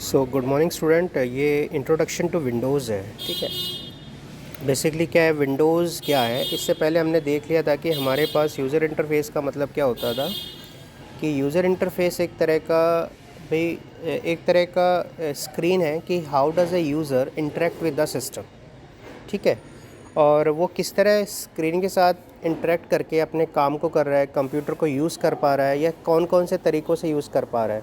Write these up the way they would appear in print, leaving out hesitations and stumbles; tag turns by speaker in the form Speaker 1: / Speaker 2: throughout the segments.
Speaker 1: So good morning student, ये introduction to Windows है। ठीक है, बेसिकली क्या है विंडोज़, क्या है। इससे पहले हमने देख लिया था कि हमारे पास यूज़र इंटरफेस का मतलब क्या होता था। कि यूज़र इंटरफेस एक तरह का भाई एक तरह का स्क्रीन है कि how does A user interact with the system. ठीक है, और वो किस तरह स्क्रीन के साथ इंटरेक्ट करके अपने काम को कर रहा है, कंप्यूटर को यूज़ कर पा रहा है, या कौन कौन से तरीक़ों से यूज़ कर पा रहा है।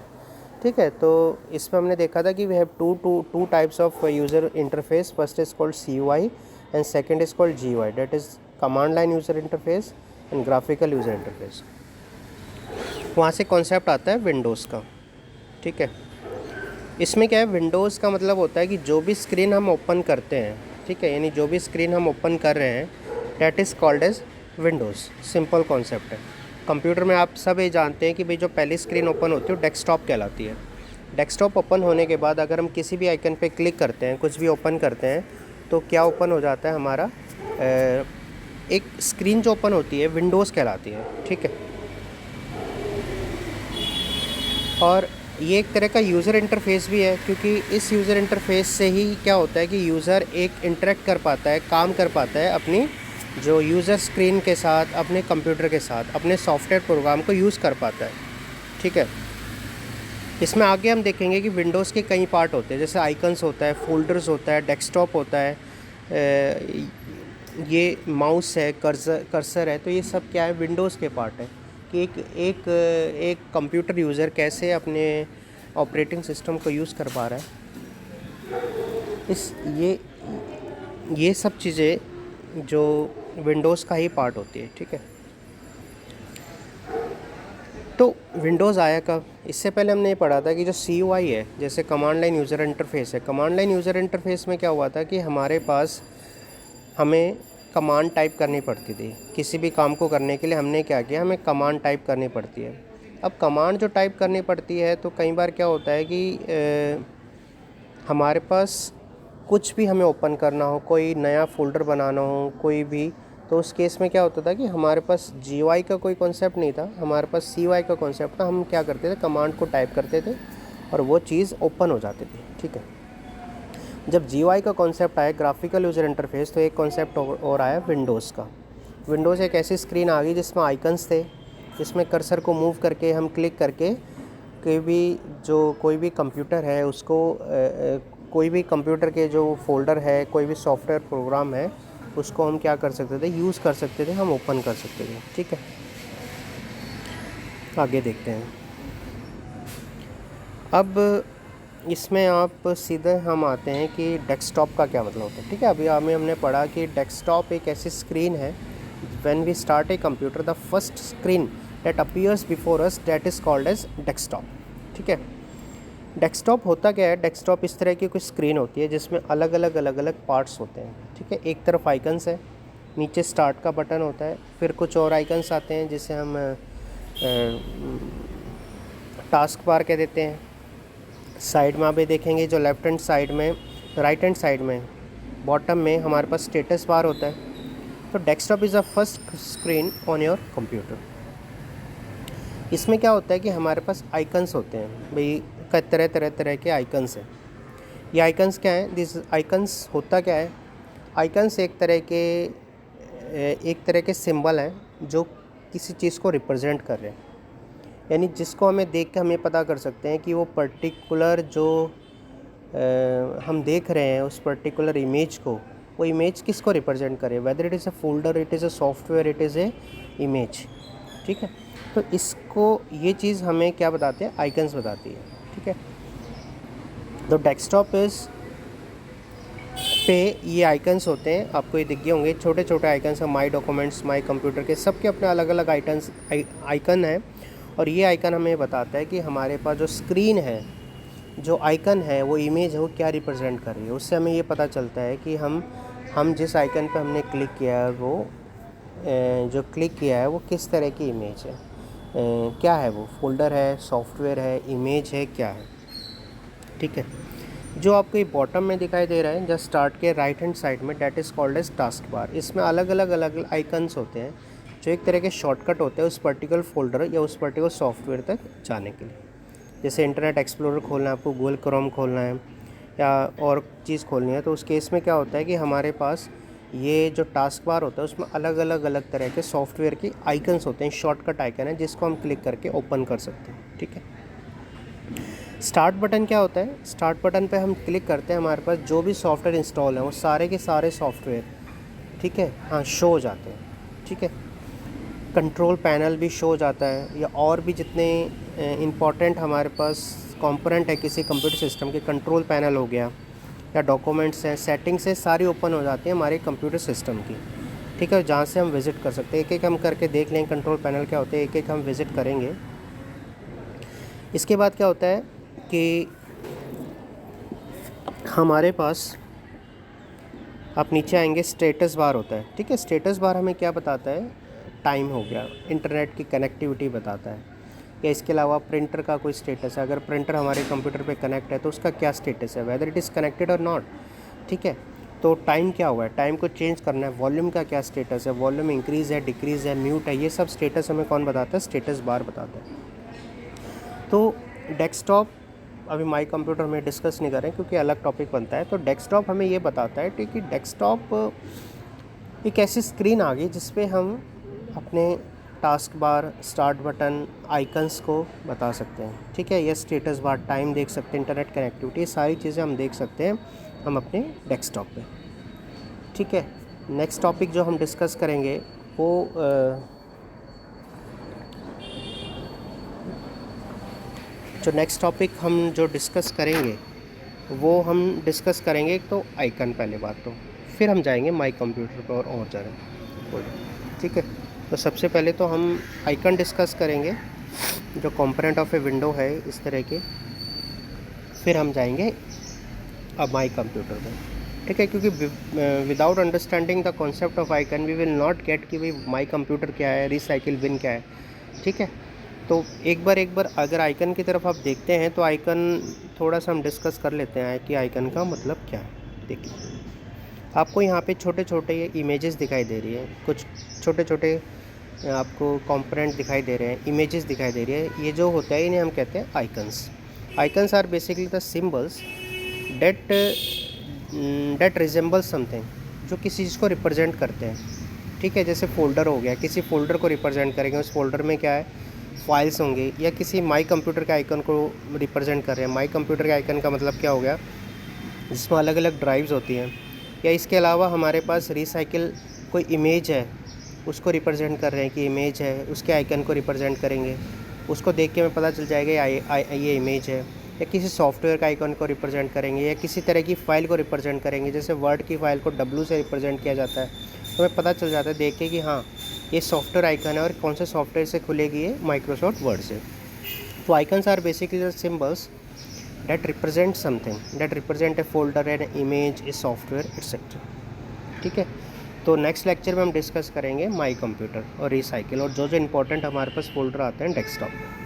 Speaker 1: ठीक है, तो इसमें हमने देखा था कि we have two types of user interface. First is called CUI and second is called GUI, that is command line user interface and graphical user interface. वहाँ से कॉन्सेप्ट आता है विंडोज़ का। ठीक है, इसमें क्या है, विंडोज़ का मतलब होता है कि जो भी स्क्रीन हम ओपन करते हैं, ठीक है, यानी जो भी स्क्रीन हम ओपन कर रहे हैं, that is called as Windows. Simple concept है। कंप्यूटर में आप सब ये जानते हैं कि भाई जो पहली स्क्रीन ओपन होती है वो डेस्कटॉप कहलाती है। डेस्कटॉप ओपन होने के बाद अगर हम किसी भी आइकन पे क्लिक करते हैं, कुछ भी ओपन करते हैं, तो क्या ओपन हो जाता है हमारा, एक स्क्रीन जो ओपन होती है विंडोज़ कहलाती है। ठीक है, और ये एक तरह का यूज़र इंटरफेस भी है, क्योंकि इस यूज़र इंटरफेस से ही क्या होता है कि यूज़र एक इंटरेक्ट कर पाता है, काम कर पाता है अपनी जो यूज़र स्क्रीन के साथ, अपने कंप्यूटर के साथ, अपने सॉफ्टवेयर प्रोग्राम को यूज़ कर पाता है। ठीक है, इसमें आगे हम देखेंगे कि विंडोज़ के कई पार्ट होते हैं, जैसे आइकन्स होता है, फोल्डर्स होता है, डेस्कटॉप होता है, ये माउस है, कर्सर है। तो ये सब क्या है, विंडोज़ के पार्ट है कि एक कंप्यूटर यूज़र कैसे अपने ऑपरेटिंग सिस्टम को यूज़ कर पा रहा है। ये सब चीज़ें जो विंडोज़ का ही पार्ट होती है। ठीक है, तो विंडोज़ आया कब? इससे पहले हमने ये पढ़ा था कि जो CUI है, जैसे कमांड लाइन यूज़र इंटरफेस है, कमांड लाइन यूज़र इंटरफेस में क्या हुआ था कि हमारे पास हमें कमांड टाइप करनी पड़ती थी। किसी भी काम को करने के लिए हमने क्या किया, हमें कमांड टाइप करनी पड़ती है। अब कमांड जो टाइप करनी पड़ती है, तो कई बार क्या होता है कि हमारे पास कुछ भी हमें ओपन करना हो, कोई नया फ़ोल्डर बनाना हो, कोई भी, तो उस केस में क्या होता था कि हमारे पास GUI का कोई कॉन्सेप्ट नहीं था, हमारे पास CUI का कॉन्सेप्ट था। हम क्या करते थे, कमांड को टाइप करते थे और वो चीज़ ओपन हो जाती थी। ठीक है, जब GUI का कॉन्सेप्ट आया, ग्राफिकल यूज़र इंटरफेस, तो एक कॉन्सेप्ट और आया विंडोज़ का। विंडोज़ एक ऐसी स्क्रीन आ गई जिसमें आइकन्स थे, जिसमें कर्सर को मूव करके हम क्लिक करके कोई भी कंप्यूटर है उसको कोई भी कंप्यूटर के जो फोल्डर है, कोई भी सॉफ्टवेयर प्रोग्राम है, उसको हम क्या कर सकते थे, यूज़ कर सकते थे, हम ओपन कर सकते थे। ठीक है, आगे देखते हैं। अब इसमें आप सीधे हम आते हैं कि डेस्कटॉप का क्या मतलब होता है। ठीक है, अभी हमने पढ़ा कि डेस्कटॉप एक ऐसी स्क्रीन है, when we start a computer the first screen that appears before us, that is called as desktop. ठीक है, डेस्कटॉप होता क्या है, डेस्कटॉप इस तरह की कुछ स्क्रीन होती है जिसमें अलग अलग पार्ट्स होते हैं। ठीक है, एक तरफ आइकन्स है, नीचे स्टार्ट का बटन होता है, फिर कुछ और आइकन्स आते हैं जिसे हम टास्क बार कह देते हैं। साइड में आप ये देखेंगे, जो लेफ्ट हैंड साइड में, राइट हैंड साइड में, बॉटम में हमारे पास स्टेटस बार होता है। तो desktop is a first screen on your computer. इसमें क्या होता है कि हमारे पास आइकन्स होते हैं, भाई तरह के आइकन्स हैं। ये आइकन्स क्या हैं, दिस आइकन्स होता क्या है, आइकन्स एक तरह के सिंबल हैं जो किसी चीज़ को रिप्रेजेंट कर रहे हैं, यानी जिसको हमें देख के हमें पता कर सकते हैं कि वो पर्टिकुलर जो हम देख रहे हैं, उस पर्टिकुलर इमेज को, वो इमेज किसको रिप्रेजेंट करे, whether it is a folder, it is a software, it is a image. ठीक है, तो इसको, ये चीज़ हमें क्या बताते हैं, आइकन्स बताती है। ठीक है, तो डेस्कटॉप पे ये आइकन्स होते हैं, आपको ये दिख गए होंगे, छोटे छोटे आइकन्स हैं, माई डॉक्यूमेंट्स, माई कंप्यूटर के, सबके अपने अलग अलग आइकन हैं। और ये आइकन हमें बताता है कि हमारे पास जो स्क्रीन है, जो आइकन है, वो इमेज है, वो क्या रिप्रेजेंट कर रही है। उससे हमें ये पता चलता है कि हम जिस आइकन पर हमने क्लिक किया है, वो जो क्लिक किया है वो किस तरह की इमेज है, क्या है, वो फोल्डर है, सॉफ्टवेयर है, इमेज है, क्या है। ठीक है, जो आपको ये बॉटम में दिखाई दे रहा है, जस्ट स्टार्ट के राइट हैंड साइड में, that is called as task bar. इसमें अलग अलग आइकन्स होते हैं जो एक तरह के शॉर्टकट होते हैं उस पर्टिकुलर फोल्डर या उस पर्टिकुलर सॉफ्टवेयर तक जाने के लिए। जैसे इंटरनेट एक्सप्लोरर खोलना है आपको, गूगल क्रोम खोलना है या और चीज़ खोलनी है, तो उस केस में क्या होता है कि हमारे पास ये जो टास्क बार होता है उसमें अलग तरह के सॉफ्टवेयर की आइकन्स होते हैं, शॉर्टकट आइकन है जिसको हम क्लिक करके ओपन कर सकते हैं। ठीक है, स्टार्ट बटन क्या होता है? स्टार्ट बटन पे हम क्लिक करते हैं, हमारे पास जो भी सॉफ्टवेयर इंस्टॉल है वो सारे के सारे सॉफ्टवेयर, ठीक है, हाँ, शो हो जाते हैं। ठीक है, कंट्रोल पैनल भी शो हो जाता है, या और भी जितने इम्पॉर्टेंट हमारे पास कंपोनेंट है किसी कंप्यूटर सिस्टम के, कंट्रोल पैनल हो गया या डॉक्यूमेंट्स हैं, सेटिंग्स है, सारी ओपन हो जाती है हमारे कंप्यूटर सिस्टम की। ठीक है, जहाँ से हम विज़िट कर सकते हैं, एक एक हम करके देख लेंगे कंट्रोल पैनल क्या होते हैं, एक एक हम विज़िट करेंगे। इसके बाद क्या होता है कि हमारे पास आप नीचे आएंगे, स्टेटस बार होता है। ठीक है, स्टेटस बार हमें क्या बताता है? टाइम हो गया, इंटरनेट की कनेक्टिविटी बताता है, या इसके अलावा प्रिंटर का कोई स्टेटस है, अगर प्रिंटर हमारे कंप्यूटर पे कनेक्ट है तो उसका क्या स्टेटस है, वेदर इट इज़ कनेक्टेड और नॉट। ठीक है, तो टाइम क्या हुआ है, टाइम को चेंज करना है, वॉल्यूम का क्या स्टेटस है, वॉल्यूम इंक्रीज़ है, डिक्रीज़ है, म्यूट है, ये सब स्टेटस हमें कौन बताता है? स्टेटस बार बताता है। तो डेस्कटॉप अभी माई कंप्यूटर में डिस्कस नहीं करें क्योंकि अलग टॉपिक बनता है। तो डेस्कटॉप हमें ये बताता है कि डेस्कटॉप एक ऐसी स्क्रीन आ गई जिस पे हम अपने task bar, start button, icons को बता सकते हैं। ठीक है, ये स्टेटस बार, टाइम देख सकते हैं, इंटरनेट कनेक्टिविटी, ये सारी चीज़ें हम देख सकते हैं हम अपने डेस्कटॉप पे। ठीक है, नेक्स्ट टॉपिक जो हम डिस्कस करेंगे वो जो नेक्स्ट टॉपिक हम जो डिस्कस करेंगे वो हम डिस्कस करेंगे तो आइकन पहले बात, तो फिर हम जाएंगे माई कंप्यूटर पर और ज़्यादा। ठीक है, तो सबसे पहले तो हम आइकन डिस्कस करेंगे जो कंपोनेंट ऑफ ए विंडो है इस तरह के, फिर हम जाएंगे अब माई कंप्यूटर पर। ठीक है, क्योंकि without understanding the concept of icon we will not get कि भाई माई कंप्यूटर क्या है, रिसाइकिल बिन क्या है। ठीक है, तो एक बार अगर आइकन की तरफ आप देखते हैं तो आइकन थोड़ा सा हम डिस्कस कर लेते हैं कि आइकन का मतलब क्या है। देखिए, आपको यहाँ पे छोटे छोटे ये इमेजेस दिखाई दे रही है, कुछ छोटे छोटे आपको कंपोनेंट दिखाई दे रहे हैं, इमेजेस दिखाई दे रही है, ये जो होता है इन्हें हम कहते हैं icons. Icons are basically the symbols that resemble something, जो किसी चीज़ को रिप्रेजेंट करते हैं। ठीक है, जैसे फोल्डर हो गया, किसी फोल्डर को रिप्रेजेंट करेंगे, उस फोल्डर में क्या है, फाइल्स होंगे, या किसी माई कंप्यूटर के आइकन को रिप्रेजेंट कर रहे हैं। माई कंप्यूटर के आइकन का मतलब क्या हो गया, जिसमें अलग अलग ड्राइव्स होती हैं, या इसके अलावा हमारे पास रिसाइकिल कोई इमेज है उसको रिप्रेजेंट कर रहे हैं कि इमेज है, उसके आइकन को रिप्रेजेंट करेंगे, उसको देख के हमें पता चल जाएगा ये इमेज है। या किसी सॉफ्टवेयर का आइकन को रिप्रेजेंट करेंगे, या किसी तरह की फ़ाइल को रिप्रेजेंट करेंगे, जैसे वर्ड की फ़ाइल को W से रिप्रेजेंट किया जाता है, तो हमें पता चल जाता है देख के कि हाँ ये सॉफ्टवेयर आइकन है और कौन से सॉफ्टवेयर से खुलेगी, ये माइक्रोसॉफ्ट वर्ड से। तो icons are basically the symbols that represent something, that represent a folder, an image, a software etc. ठीक है, तो नेक्स्ट लेक्चर में हम डिस्कस करेंगे माई कंप्यूटर और रिसाइकिल और जो जो इम्पोर्टेंट हमारे पास फोल्डर आते हैं डेस्कटॉप पे।